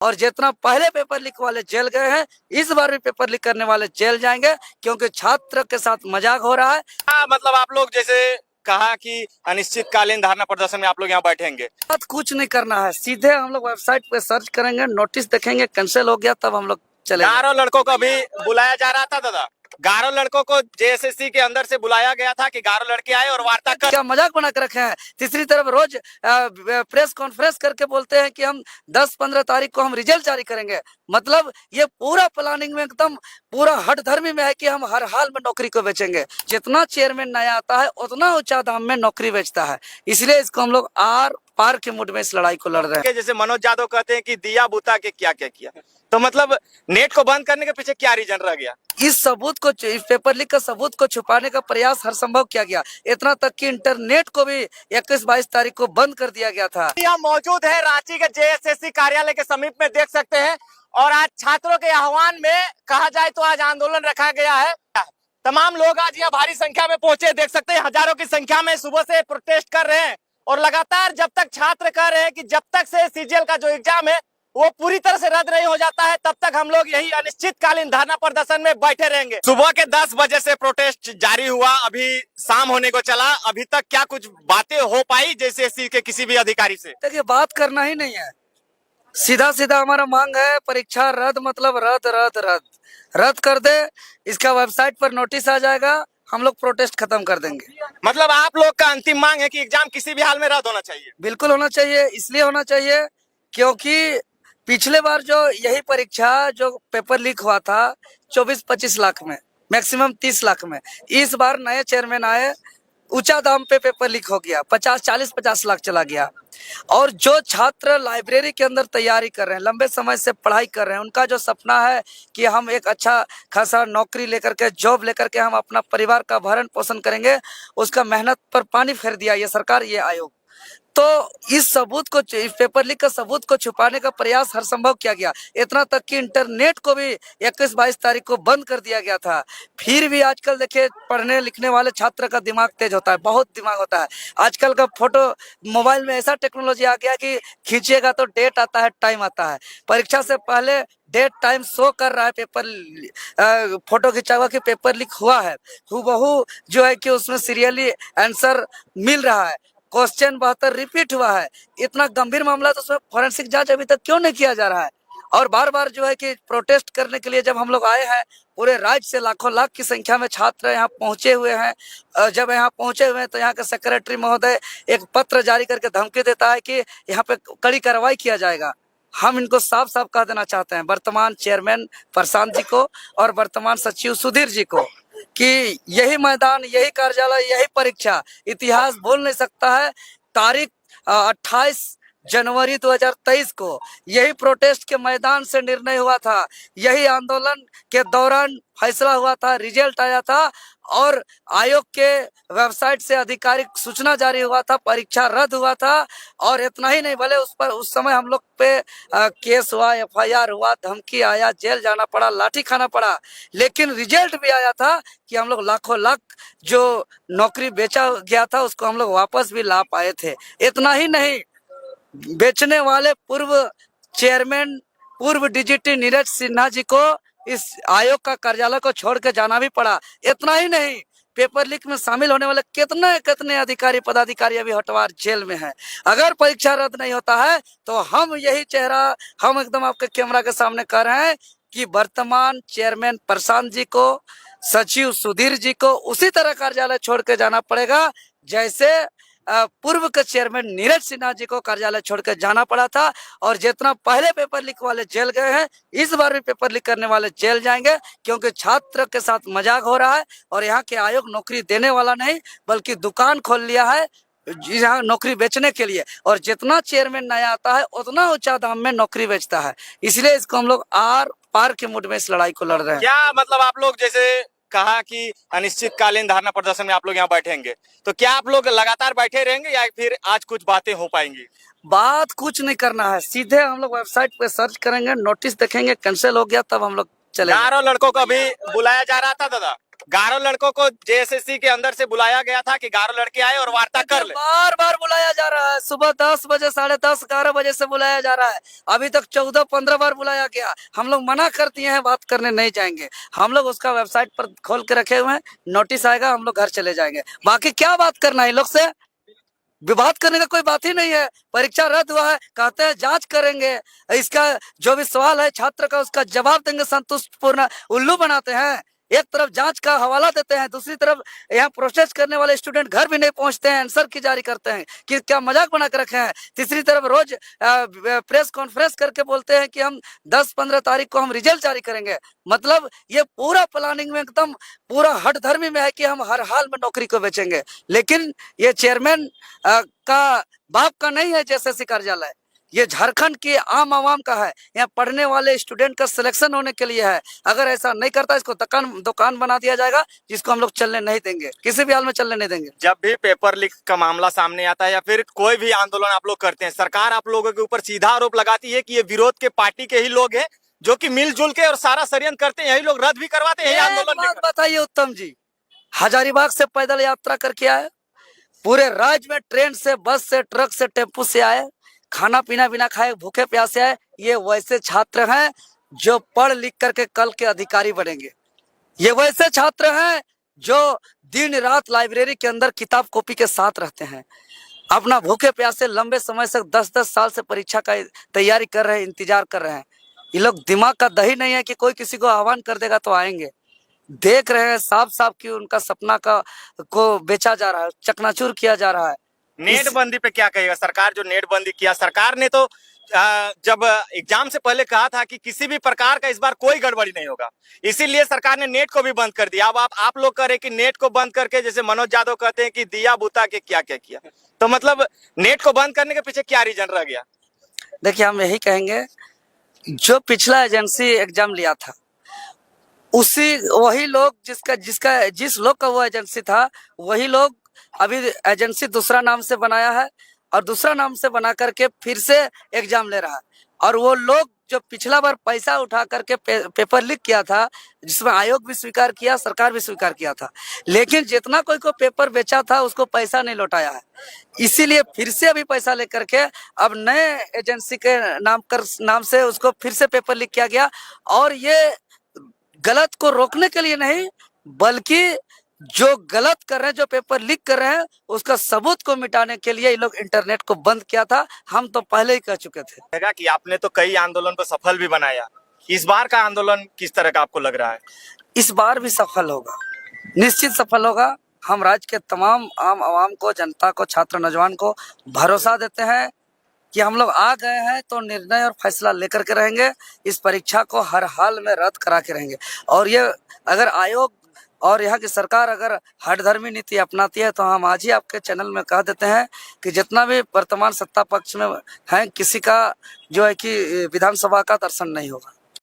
और जितना पहले पेपर लीक वाले जेल गए हैं, इस बार भी पेपर लीक करने वाले जेल जाएंगे, क्योंकि छात्र के साथ मजाक हो रहा है। मतलब आप लोग जैसे कहा कि अनिश्चितकालीन धरना प्रदर्शन में आप लोग यहाँ बैठेंगे, बात कुछ नहीं करना है, सीधे हम लोग वेबसाइट पे सर्च करेंगे, नोटिस देखेंगे, कैंसिल हो गया तब हम लोग चलेंगे। 11 लड़कों को अभी बुलाया जा रहा था दादा, 11 लड़कों को जेएसएससी के अंदर से बुलाया गया था कि 11 लड़के आए और वार्ता कर। क्या मजाक बना के रखे हैं। तीसरी तरफ रोज प्रेस कॉन्फ्रेंस करके बोलते हैं कि हम 10-15 तारीख को हम रिजल्ट जारी करेंगे। मतलब ये पूरा प्लानिंग में एकदम पूरा हठधर्मी में है कि हम हर हाल में नौकरी को बेचेंगे। जितना चेयरमैन नया आता है उतना ऊंचा दाम में नौकरी बेचता है, इसलिए इसको हम लोग आर पार के मूड में इस लड़ाई को लड़ रहे हैं। जैसे मनोज यादव कहते हैं कि दिया बुता के क्या क्या किया, तो मतलब नेट को बंद करने के पीछे क्या रीजन रह गया? इस सबूत को, इस पेपर लीक का सबूत को छुपाने का प्रयास हर संभव किया गया, इतना तक कि इंटरनेट को भी 21-22 तारीख को बंद कर दिया गया था। यहाँ मौजूद है रांची के जेएसएससी कार्यालय के समीप में, देख सकते हैं। और आज छात्रों के आह्वान में कहा जाए तो आज आंदोलन रखा गया है। तमाम लोग आज यहाँ भारी संख्या में पहुंचे, देख सकते हैं हजारों की संख्या में सुबह से प्रोटेस्ट कर रहे हैं। और लगातार जब तक छात्र कह रहे हैं कि जब तक से सीजीएल का जो एग्जाम है वो पूरी तरह से रद्द नहीं हो जाता है, तब तक हम लोग यही अनिश्चितकालीन धरना प्रदर्शन में बैठे रहेंगे। सुबह के 10 बजे से प्रोटेस्ट जारी हुआ, अभी शाम होने को चला। अभी तक क्या कुछ बातें हो पाई जेएसएससी के किसी भी अधिकारी से? देखिए, बात करना ही नहीं है, सीधा सीधा हमारा मांग है परीक्षा रद्द, मतलब रद्द रद्द रद्द रद्द कर दे। इसका वेबसाइट पर नोटिस आ जाएगा, हम लोग प्रोटेस्ट खत्म कर देंगे। मतलब आप लोग का अंतिम मांग है कि एग्जाम किसी भी हाल में रद्द होना चाहिए? बिल्कुल होना चाहिए, इसलिए होना चाहिए क्योंकि पिछले बार जो यही परीक्षा जो पेपर लीक हुआ था 24-25 लाख में, मैक्सिमम 30 लाख में, इस बार नए चेयरमैन आए, ऊंचा दाम पे पेपर लीक हो गया, 40-50 लाख चला गया। और जो छात्र लाइब्रेरी के अंदर तैयारी कर रहे हैं, लंबे समय से पढ़ाई कर रहे हैं, उनका जो सपना है कि हम एक अच्छा खासा नौकरी लेकर के, जॉब लेकर के हम अपना परिवार का भरण पोषण करेंगे, उसका मेहनत पर पानी फेर दिया ये सरकार, ये आयोग। तो इस सबूत को, इस पेपर लीक का सबूत को छुपाने का प्रयास हर संभव किया गया, इतना तक कि इंटरनेट को भी 21-22 तारीख को बंद कर दिया गया था। फिर भी आजकल देखिए, पढ़ने लिखने वाले छात्र का दिमाग तेज होता है, बहुत दिमाग होता है। आजकल का फोटो मोबाइल में ऐसा टेक्नोलॉजी आ गया कि खींचिएगा तो डेट आता है, टाइम आता है। परीक्षा से पहले डेट टाइम शो कर रहा है, पेपर फोटो खिंचा हुआ कि पेपर लीक हुआ है, हूबहू जो है कि उसमें सीरियली आंसर मिल रहा है, क्वेश्चन 72 रिपीट हुआ है। इतना गंभीर मामला, तो उसमें फॉरेंसिक जांच अभी तक क्यों नहीं किया जा रहा है? और बार बार जो है कि प्रोटेस्ट करने के लिए जब हम लोग आए हैं, पूरे राज्य से लाखों लाख की संख्या में छात्र यहाँ पहुंचे हुए हैं। जब यहाँ पहुंचे हुए हैं तो यहाँ के सेक्रेटरी महोदय एक पत्र जारी करके धमकी देता है कि यहाँ पे कड़ी कार्रवाई किया जाएगा। हम इनको साफ साफ कह देना चाहते हैं, वर्तमान चेयरमैन प्रशांत जी को और वर्तमान सचिव सुधीर जी को, कि यही मैदान, यही कार्यालय, यही परीक्षा इतिहास भूल नहीं सकता है। तारीख 28 जनवरी 2023 को यही प्रोटेस्ट के मैदान से निर्णय हुआ था, यही आंदोलन के दौरान फैसला हुआ था, रिजल्ट आया था और आयोग के वेबसाइट से आधिकारिक सूचना जारी हुआ था, परीक्षा रद्द हुआ था। और इतना ही नहीं, भले उस पर उस समय हम लोग पे केस हुआ, एफआईआर हुआ, धमकी आया, जेल जाना पड़ा, लाठी खाना पड़ा, लेकिन रिजल्ट भी आया था कि हम लोग लाखों लाख जो नौकरी बेचा गया था उसको हम लोग वापस भी ला पाए थे। इतना ही नहीं, बेचने वाले पूर्व चेयरमैन, पूर्व डीजीटी नीरज सिन्हा जी को इस आयोग का कार्यालय को छोड़ के जाना भी पड़ा। इतना ही नहीं, पेपर लीक में शामिल होने वाले कितने कितने अधिकारी पदाधिकारी अभी हटवार जेल में हैं। अगर परीक्षा रद्द नहीं होता है तो हम यही चेहरा, हम एकदम आपके कैमरा के सामने कर रहे हैं कि वर्तमान चेयरमैन प्रशांत जी को, सचिव सुधीर जी को उसी तरह कार्यालय छोड़ के जाना पड़ेगा जैसे पूर्व के चेयरमैन नीरज सिन्हा जी को कार्यालय छोड़कर जाना पड़ा था। और जितना पहले पेपर लीक वाले जेल गए हैं, इस बार भी पेपर लीक करने वाले जेल जाएंगे, क्योंकि छात्र के साथ मजाक हो रहा है। और यहाँ के आयोग नौकरी देने वाला नहीं बल्कि दुकान खोल लिया है यहाँ नौकरी बेचने के लिए। और जितना चेयरमैन नया आता है उतना ऊंचा दाम में नौकरी बेचता है, इसलिए इसको हम लोग आर पार के मूड में इस लड़ाई को लड़ रहे हैं। क्या मतलब आप लोग जैसे कहा कि अनिश्चितकालीन धरना प्रदर्शन में आप लोग यहाँ बैठेंगे, तो क्या आप लोग लगातार बैठे रहेंगे या फिर आज कुछ बातें हो पाएंगी? बात कुछ नहीं करना है, सीधे हम लोग वेबसाइट पे सर्च करेंगे, नोटिस देखेंगे, कैंसिल हो गया तब हम लोग चलेंगे। 11 लड़कों को अभी बुलाया जा रहा था दादा, गारो लड़कों को जेएसएससी के अंदर से बुलाया गया था कि गारो लड़के आए और वार्ता कर ले। बार बार बुलाया जा रहा है, सुबह 10 बजे, 10:30, 11 बजे से बुलाया जा रहा है। अभी तक 14-15 बार बुलाया गया। हम लोग मना कर दिए हैं, बात करने नहीं जाएंगे। हम लोग उसका वेबसाइट पर खोल के रखे हुए हैं, नोटिस आएगा, हम लोग घर चले जाएंगे। बाकी क्या बात करना है इन लोग से, विवाद करने का कोई बात ही नहीं है। परीक्षा रद्द हुआ है, कहते हैं जांच करेंगे, इसका जो भी सवाल है छात्र का उसका जवाब देंगे संतुष्टपूर्ण। उल्लू बनाते हैं, एक तरफ जांच का हवाला देते हैं, दूसरी तरफ यहाँ प्रोसेस करने वाले स्टूडेंट घर भी नहीं पहुंचते हैं, आंसर की जारी करते हैं कि क्या मजाक बना कर रखे हैं। तीसरी तरफ रोज प्रेस कॉन्फ्रेंस करके बोलते हैं कि हम 10-15 तारीख को हम रिजल्ट जारी करेंगे। मतलब ये पूरा प्लानिंग में एकदम पूरा हठधर्मी में है कि हम हर हाल में नौकरी को बेचेंगे। लेकिन ये चेयरमैन का बाप का नहीं है जेएसएससी कार्यालय, ये झारखंड की आम आवाम का है। यहाँ पढ़ने वाले स्टूडेंट का सिलेक्शन होने के लिए है। अगर ऐसा नहीं करता इसको दुकान बना दिया जाएगा, जिसको हम लोग चलने नहीं देंगे, किसी भी हाल में चलने नहीं देंगे। जब भी पेपर लीक का मामला सामने आता है या फिर कोई भी आंदोलन आप लोग करते हैं, सरकार आप लोगों के ऊपर सीधा आरोप लगाती है कि ये विरोध के पार्टी के ही लोग हैं जो कि मिलजुल के और सारा षड्यंत्र करते हैं, यही लोग रद्द भी करवाते हैं आंदोलन। बात बताइए उत्तम जी, हजारीबाग से पैदल यात्रा करके आए, पूरे राज्य में ट्रेन से, बस से, ट्रक से, टेम्पू से आए, खाना पीना बिना खाए भूखे प्यासे आए। ये वैसे छात्र हैं जो पढ़ लिख करके कल के अधिकारी बनेंगे। ये वैसे छात्र हैं जो दिन रात लाइब्रेरी के अंदर किताब कॉपी के साथ रहते हैं, अपना भूखे प्यासे लंबे समय से 10-10 साल से परीक्षा का तैयारी कर रहे हैं, इंतजार कर रहे हैं। ये लोग दिमाग का दही नहीं है कि कोई किसी को आह्वान कर देगा तो आएंगे। देख रहे हैं साफ साफ कि उनका सपना को बेचा जा रहा है, चकनाचूर किया जा रहा है। नेट बंदी पे क्या कहेगा? सरकार जो नेट बंदी किया, सरकार ने तो जब एग्जाम से पहले कहा था कि किसी भी प्रकार का इस बार कोई गड़बड़ी नहीं होगा, इसीलिए सरकार ने नेट को भी बंद कर दिया। अब आप लोग कह रहे कि नेट को बंद करके, जैसे मनोज यादव कहते हैं कि दिया बुता के क्या क्या किया, तो मतलब नेट को बंद करने के पीछे क्या रीजन रह गया? देखिए, हम यही कहेंगे, जो पिछला एजेंसी एग्जाम लिया था वही लोग जिस लोग का वो एजेंसी था, वही लोग अभी एजेंसी दूसरा नाम से बनाया है और दूसरा नाम से बना करके फिर से एग्जाम ले रहा है। और वो लोग जो पिछला बार पैसा उठा करके पेपर लीक किया था, जिसमें आयोग भी स्वीकार किया, सरकार भी स्वीकार किया था, लेकिन जितना कोई को पेपर बेचा था उसको पैसा नहीं लौटाया है। इसीलिए फिर से अभी पैसा लेकर के अब नए एजेंसी के नाम से उसको फिर से पेपर लीक किया गया। और ये गलत को रोकने के लिए नहीं, बल्कि जो गलत कर रहे हैं, जो पेपर लीक कर रहे हैं, उसका सबूत को मिटाने के लिए ये लोग इंटरनेट को बंद किया था। हम तो पहले ही कह चुके थे कि आपने तो कई आंदोलन को सफल भी बनाया, इस बार का आंदोलन किस तरह का आपको लग रहा है? इस बार भी सफल होगा, निश्चित सफल होगा। हम राज्य के तमाम आम आवाम को, जनता को, छात्र नौजवान को भरोसा देते हैं कि हम लोग आ गए हैं तो निर्णय और फैसला लेकर के रहेंगे। इस परीक्षा को हर हाल में रद्द करा के रहेंगे। और ये अगर आयोग और यहाँ की सरकार अगर हठधर्मी नीति अपनाती है तो हम आज ही आपके चैनल में कह देते हैं कि जितना भी वर्तमान सत्ता पक्ष में है, किसी का जो है कि विधानसभा का दर्शन नहीं होगा।